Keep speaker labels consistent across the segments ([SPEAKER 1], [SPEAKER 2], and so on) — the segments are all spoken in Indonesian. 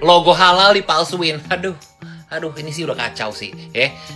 [SPEAKER 1] Logo halal dipalsuin. Aduh, ini sih udah kacau sih.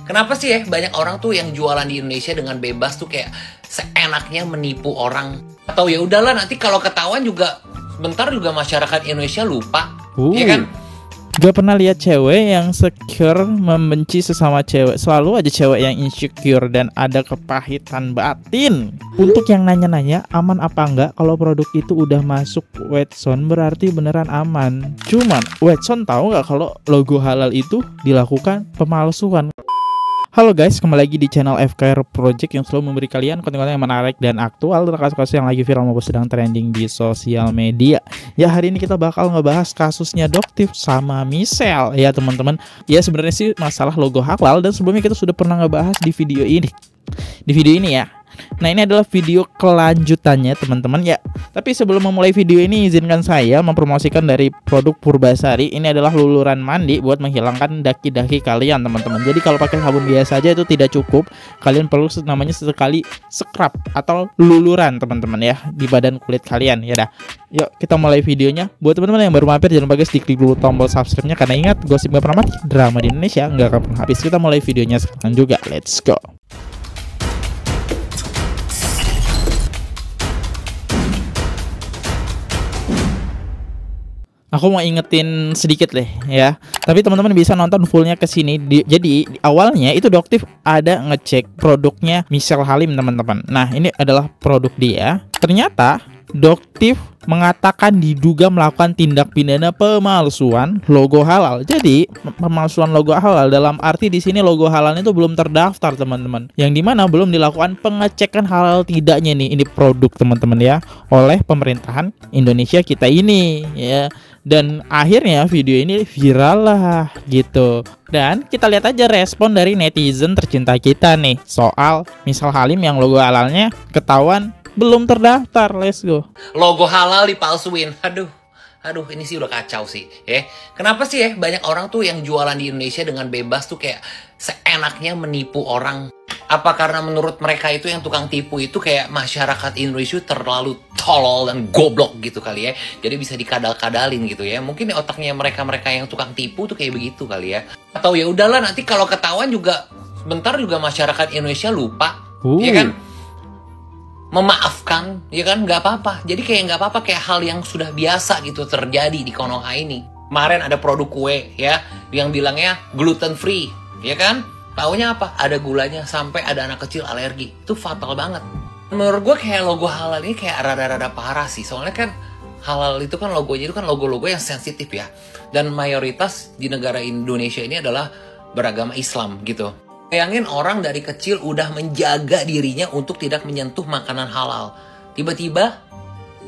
[SPEAKER 1] Kenapa sih banyak orang tuh yang jualan di Indonesia dengan bebas tuh kayak seenaknya menipu orang? Atau ya udahlah, nanti kalau ketahuan juga bentar juga masyarakat Indonesia lupa. Ya kan?
[SPEAKER 2] Gak pernah lihat cewek yang secure membenci sesama cewek. Selalu aja cewek yang insecure dan ada kepahitan batin. Untuk yang nanya-nanya aman apa enggak, kalau produk itu udah masuk Watson berarti beneran aman. Cuman Watson tahu nggak kalau logo halal itu dilakukan pemalsuan? Halo guys, kembali lagi di channel FKR Project yang selalu memberi kalian konten-konten yang menarik dan aktual tentang kasus-kasus yang lagi viral maupun sedang trending di sosial media. Ya, hari ini kita bakal ngebahas kasusnya Doktif sama Michelle ya teman-teman. Ya, sebenarnya sih masalah logo halal dan sebelumnya kita sudah pernah ngebahas di video ini. Ya. Nah, ini adalah video kelanjutannya teman-teman ya. Tapi sebelum memulai video ini, izinkan saya mempromosikan dari produk Purbasari. Ini adalah luluran mandi buat menghilangkan daki-daki kalian teman-teman. Jadi kalau pakai sabun biasa aja itu tidak cukup. Kalian perlu namanya sesekali scrub atau luluran teman-teman ya di badan kulit kalian. Ya dah. Yuk kita mulai videonya. Buat teman-teman yang baru mampir, jangan lupa guys diklik dulu tombol subscribe-nya, karena ingat gosip gak pernah mati, drama di Indonesia nggak akan pernah habis. Kita mulai videonya sekarang juga. Let's go. Aku mau ingetin sedikit deh ya. Tapi teman-teman bisa nonton fullnya ke sini. Jadi awalnya itu Doktif ada ngecek produknya Michelle Halim teman-teman. Nah, ini adalah produk dia. Ternyata Doktif mengatakan diduga melakukan tindak pidana pemalsuan logo halal. Jadi pemalsuan logo halal dalam arti di sini logo halalnya itu belum terdaftar teman-teman. Yang dimana belum dilakukan pengecekan halal tidaknya nih ini produk teman-teman ya oleh pemerintahan Indonesia kita ini ya. Dan akhirnya video ini viral lah gitu. Dan kita lihat aja respon dari netizen tercinta kita nih soal Michelle Halim yang logo halalnya ketahuan belum terdaftar. Let's go.
[SPEAKER 1] Logo halal dipalsuin. Aduh, ini sih udah kacau sih. Kenapa sih banyak orang tuh yang jualan di Indonesia dengan bebas tuh kayak seenaknya menipu orang? Apa karena menurut mereka itu yang tukang tipu itu kayak masyarakat Indonesia terlalu tolol dan goblok gitu kali ya. Jadi bisa dikadal-kadalin gitu ya. Mungkin otaknya mereka-mereka yang tukang tipu tuh kayak begitu kali ya. Atau ya udahlah, nanti kalau ketahuan juga bentar juga masyarakat Indonesia lupa. Ya kan? Memaafkan, ya kan, nggak apa-apa. Jadi kayak nggak apa-apa, kayak hal yang sudah biasa gitu terjadi di Konoha ini. Kemarin ada produk kue ya yang bilangnya gluten free, ya kan? Taunya apa? Ada gulanya, sampai ada anak kecil alergi. Itu fatal banget. Menurut gue kayak logo halal ini kayak rada-rada parah sih. Soalnya kan halal itu kan logonya itu kan logo-logo yang sensitif ya. Dan mayoritas di negara Indonesia ini adalah beragama Islam gitu. Bayangin orang dari kecil udah menjaga dirinya untuk tidak menyentuh makanan halal. Tiba-tiba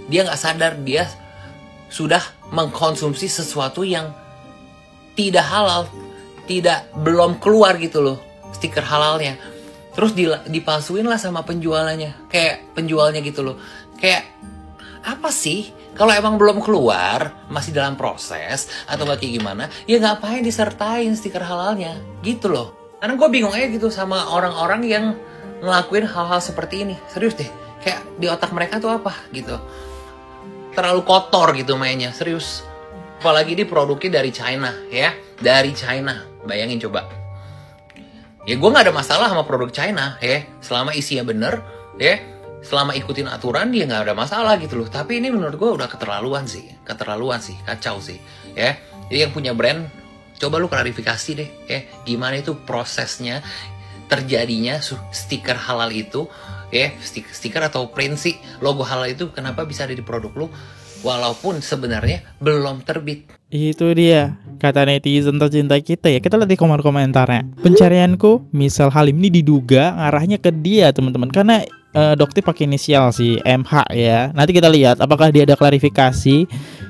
[SPEAKER 1] dia nggak sadar dia sudah mengkonsumsi sesuatu yang tidak halal, belum keluar gitu loh stiker halalnya. Terus dipalsuin lah sama penjualannya, kayak penjualnya gitu loh. Kayak apa sih? Kalau emang belum keluar, masih dalam proses atau nggak kayak gimana, ya ngapain disertain stiker halalnya gitu loh. Karena gue bingung aja gitu sama orang-orang yang ngelakuin hal-hal seperti ini. Serius deh, kayak di otak mereka tuh apa gitu. Terlalu kotor gitu mainnya, serius. Apalagi di produknya dari China ya. Dari China, bayangin coba. Ya gue gak ada masalah sama produk China ya. Selama isinya bener ya. Selama ikutin aturan dia gak ada masalah gitu loh. Tapi ini menurut gue udah keterlaluan sih. Kacau sih ya. Jadi yang punya brand, coba lu klarifikasi deh ya, gimana itu prosesnya terjadinya stiker halal itu ya, stiker atau print sih logo halal itu kenapa bisa ada di produk lu walaupun sebenarnya belum terbit.
[SPEAKER 2] Itu dia kata netizen tercinta kita ya. Kita lihat di komentarnya. Pencarianku Michelle Halim ini diduga ngarahnya ke dia teman-teman, karena Doktif pakai inisial si MH ya. Nanti kita lihat apakah dia ada klarifikasi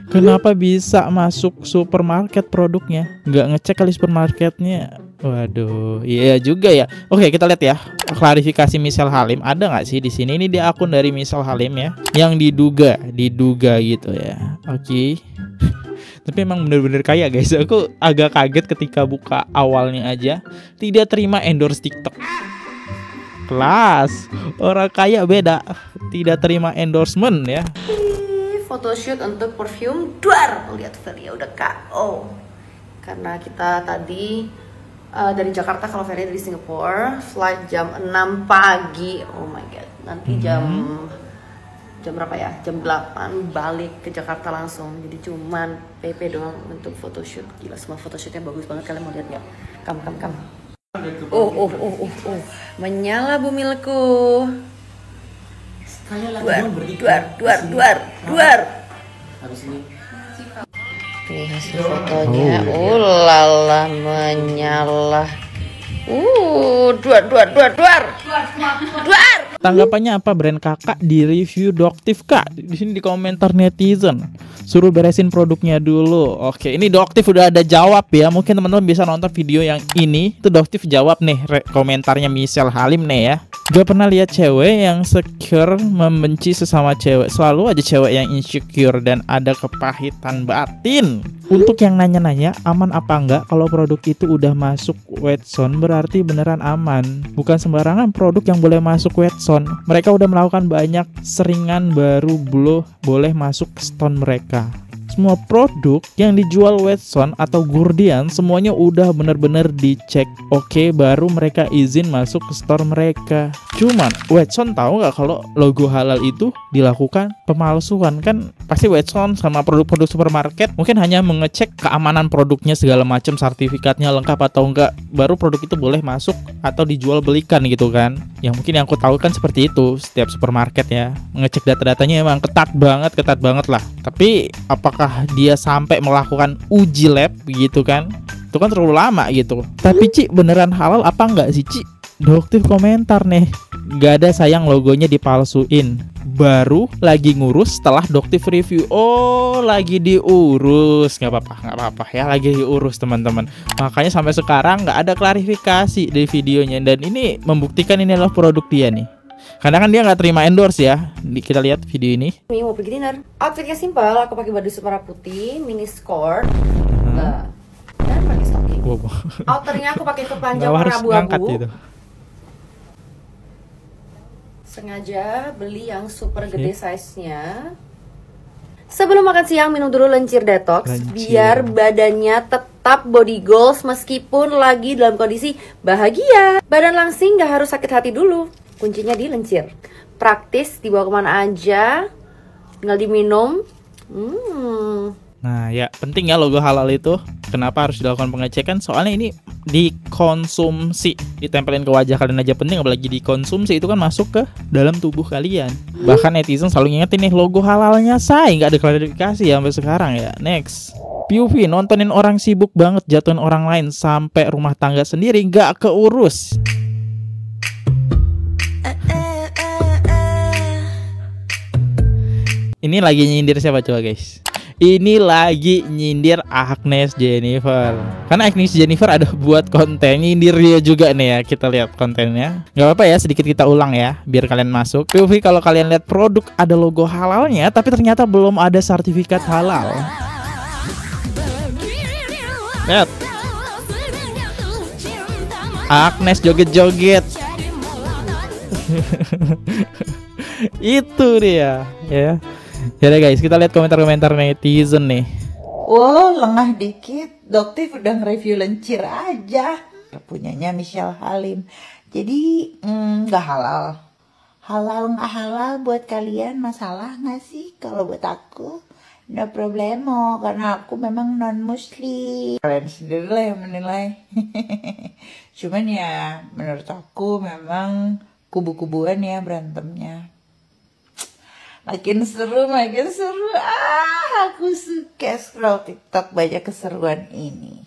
[SPEAKER 2] kenapa bisa masuk supermarket produknya. Nggak ngecek kali supermarketnya. Waduh, iya juga ya. Oke, kita lihat ya klarifikasi Michelle Halim ada nggak sih di sini. Ini di akun dari Michelle Halim ya, yang diduga gitu ya. Oke. Tapi emang bener-bener kaya guys. Aku agak kaget ketika buka awalnya aja tidak terima endorse TikTok. Kelas orang kaya beda, tidak terima endorsement ya.
[SPEAKER 3] photoshoot untuk perfume Duar. Lihat Velia udah KO. Karena kita tadi dari Jakarta, kalau Velia dari Singapura, flight jam 6 pagi. Oh my god. Nanti jam berapa ya? Jam 8 balik ke Jakarta langsung. Jadi cuman PP doang untuk photoshoot. Gila, semua photoshootnya bagus banget. Kalian mau lihat nggak? Kam. Oh. Menyala bumilku. Duar.
[SPEAKER 1] Habis ini.
[SPEAKER 3] Nih hasil fotonya. Lala menyala. Duar.
[SPEAKER 2] Tanggapannya apa brand kakak di review Doctive Kak? Di sini di komentar netizen. Suruh beresin produknya dulu. Oke, ini Doctive udah ada jawab ya. Mungkin teman-teman bisa nonton video yang ini. Itu Doctive jawab nih komentarnya Michelle Halim nih ya. Gak pernah lihat cewek yang secure membenci sesama cewek. Selalu aja cewek yang insecure dan ada kepahitan batin. Untuk yang nanya-nanya aman apa enggak kalau produk itu udah masuk wet zone, berarti beneran aman. Bukan sembarangan produk yang boleh masuk wet zone. Mereka udah melakukan banyak seringan baru boleh masuk ke store mereka. Semua produk yang dijual wet zone atau Gurdian semuanya udah bener-bener dicek oke, baru mereka izin masuk ke store mereka. Cuman wet zone tahu nggak kalau logo halal itu dilakukan pemalsuan? Kan pasti wet zone sama produk-produk supermarket mungkin hanya mengecek keamanan produknya segala macam, sertifikatnya lengkap atau enggak, baru produk itu boleh masuk atau dijual belikan gitu kan. Yang mungkin yang aku tahu kan seperti itu setiap supermarket ya, mengecek data-datanya emang ketat banget lah. Tapi apakah dia sampai melakukan uji lab gitu kan? Itu kan terlalu lama gitu. Tapi Ci, beneran halal apa enggak sih Ci? Doctive komentar nih, gak ada sayang logonya dipalsuin. Baru lagi ngurus setelah Doctive review. Oh, lagi diurus. Gak apa-apa ya, lagi diurus teman-teman. Makanya sampai sekarang gak ada klarifikasi di videonya. Dan ini membuktikan ini adalah produk dia nih. Karena kan dia nggak terima endorse ya. Kita lihat video ini.
[SPEAKER 3] Mau pergi dinner. Outfitnya simpel. Aku pakai baju merah putih, mini skirt, dan pakai stocking. Outernya aku pakai kepanjang warna abu-abu. Gitu. Sengaja beli yang super gede size-nya. Sebelum makan siang minum dulu lencir detox biar badannya tetap body goals meskipun lagi dalam kondisi bahagia. Badan langsing nggak harus sakit hati dulu. Kuncinya di lencir. Praktis, dibawa kemana aja, tinggal diminum.
[SPEAKER 2] Nah ya, penting ya logo halal itu. Kenapa harus dilakukan pengecekan? Soalnya ini dikonsumsi, ditempelin ke wajah kalian aja penting, apalagi dikonsumsi, itu kan masuk ke dalam tubuh kalian. Bahkan netizen selalu ngingetin nih, logo halalnya say, nggak ada klarifikasi ya sampai sekarang ya. Next, POV, nontonin orang sibuk banget jatuhin orang lain sampai rumah tangga sendiri nggak keurus. Ini lagi nyindir siapa coba guys? Ini lagi nyindir Agnes Jennifer. Karena Agnes Jennifer ada buat konten nyindir dia juga nih ya. Kita lihat kontennya. Gak apa-apa ya, sedikit kita ulang ya, biar kalian masuk. POV, kalau kalian lihat produk ada logo halalnya tapi ternyata belum ada sertifikat halal. Lihat, Agnes joget-joget. Itu dia ya. Yaudah guys, kita lihat komentar-komentar netizen nih.
[SPEAKER 4] Wow, lengah dikit. Doctive udah nge-review lencir aja. Punyanya Michelle Halim. Jadi nggak halal. Halal nggak halal buat kalian masalah nggak sih? Kalau buat aku no problemo, karena aku memang non muslim. Kalian sendiri lah yang menilai. Cuman ya menurut aku memang kubu-kubuan ya berantemnya. Makin seru. Aku suka scroll TikTok, banyak keseruan ini.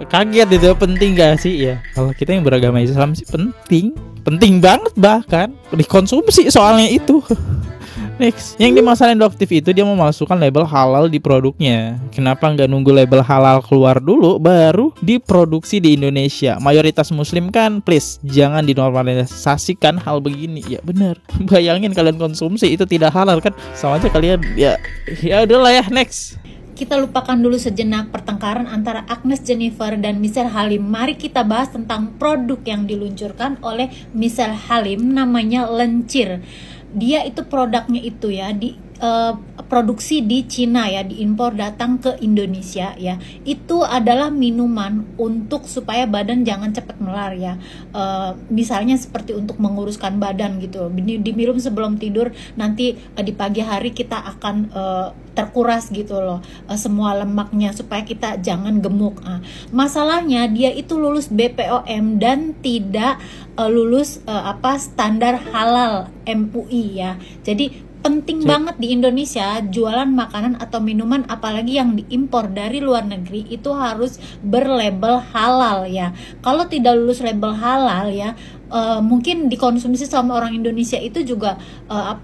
[SPEAKER 2] Kaget itu, penting gak sih ya? Kalau kita yang beragama Islam sih penting banget, bahkan dikonsumsi soalnya itu. Next, yang dimasalahin Doctive itu dia memasukkan label halal di produknya. Kenapa nggak nunggu label halal keluar dulu baru diproduksi di Indonesia? Mayoritas muslim kan, please jangan dinormalisasikan hal begini. Ya bener, bayangin kalian konsumsi itu tidak halal kan, sama aja kalian ya udahlah ya. Next,
[SPEAKER 5] kita lupakan dulu sejenak pertengkaran antara Agnes Jennifer dan Michelle Halim. Mari kita bahas tentang produk yang diluncurkan oleh Michelle Halim, namanya Lencir. Dia itu produknya itu ya, produksi di Cina ya, diimpor datang ke Indonesia ya, itu adalah minuman untuk supaya badan jangan cepat melar ya. Misalnya seperti untuk menguruskan badan gitu, diminum sebelum tidur, nanti di pagi hari kita akan terkuras gitu loh semua lemaknya supaya kita jangan gemuk. Masalahnya dia itu lulus BPOM dan tidak lulus standar halal MUI ya. Jadi penting banget di Indonesia jualan makanan atau minuman apalagi yang diimpor dari luar negeri itu harus berlabel halal ya. Kalau tidak lulus label halal ya, mungkin dikonsumsi sama orang Indonesia itu juga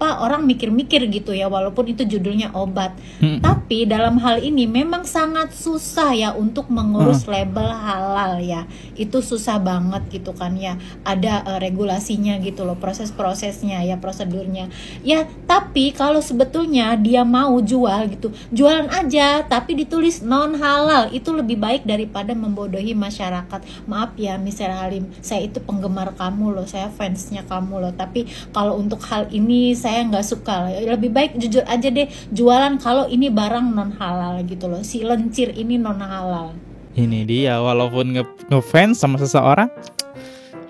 [SPEAKER 5] orang mikir-mikir gitu ya, walaupun itu judulnya obat. Tapi dalam hal ini memang sangat susah ya untuk mengurus label halal ya. Itu susah banget gitu kan ya. Ada regulasinya gitu loh, proses-prosesnya ya, prosedurnya. Ya, tapi kalau sebetulnya dia mau jual gitu, jualan aja tapi ditulis non halal, itu lebih baik daripada membodohi masyarakat. Maaf ya Mr. Halim, saya itu penggemar kamu loh, saya fansnya kamu loh, tapi kalau untuk hal ini saya nggak suka. Lebih baik jujur aja deh, jualan kalau ini barang non halal gitu loh. Si lencir ini non halal.
[SPEAKER 2] Ini dia, walaupun ngefans sama seseorang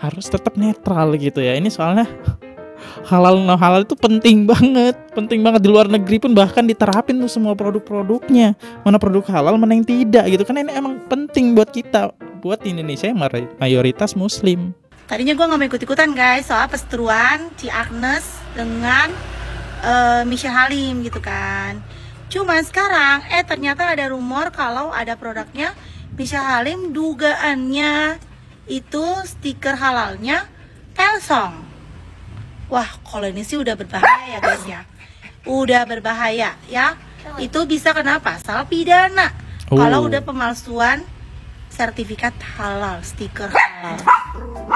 [SPEAKER 2] harus tetap netral gitu ya. Ini soalnya halal no halal itu penting banget di luar negeri pun bahkan diterapin tuh semua produk-produknya, mana produk halal mana yang tidak gitu kan. Ini emang penting buat kita, buat Indonesia yang mayoritas muslim.
[SPEAKER 6] Tadinya gue gak mau ikut-ikutan guys soal perseteruan Ci Agnes dengan Michelle Halim gitu kan. Cuma sekarang ternyata ada rumor kalau ada produknya Michelle Halim dugaannya itu stiker halalnya Elsong. Wah, kalau ini sih udah berbahaya ya guys ya. Udah berbahaya ya. Itu bisa kena pasal pidana. Kalau udah pemalsuan sertifikat halal, stiker halal.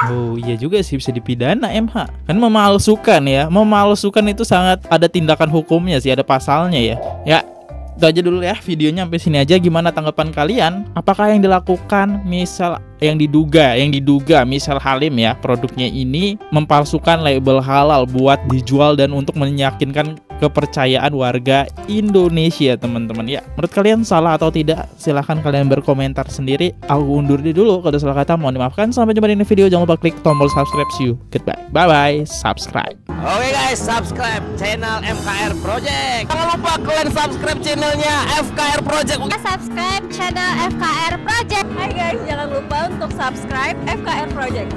[SPEAKER 2] Oh iya juga sih, bisa dipidana MH. Kan memalsukan ya. Memalsukan itu sangat ada tindakan hukumnya sih, ada pasalnya ya. Ya, itu aja dulu ya videonya, sampai sini aja. Gimana tanggapan kalian? Apakah yang dilakukan yang diduga Michelle Halim ya, produknya ini mempalsukan label halal buat dijual dan untuk meyakinkan kepercayaan warga Indonesia, teman-teman ya. Menurut kalian salah atau tidak? Silahkan kalian berkomentar sendiri. Aku undur dulu, kalau salah kata mohon dimaafkan. Sampai jumpa di video, jangan lupa klik tombol subscribe. See you, goodbye, bye bye, subscribe.
[SPEAKER 7] Oke guys, subscribe channel FKR Project. Jangan lupa kalian subscribe channelnya FKR Project.
[SPEAKER 8] Subscribe channel FKR Project. Hai guys, jangan lupa untuk subscribe FKR Project.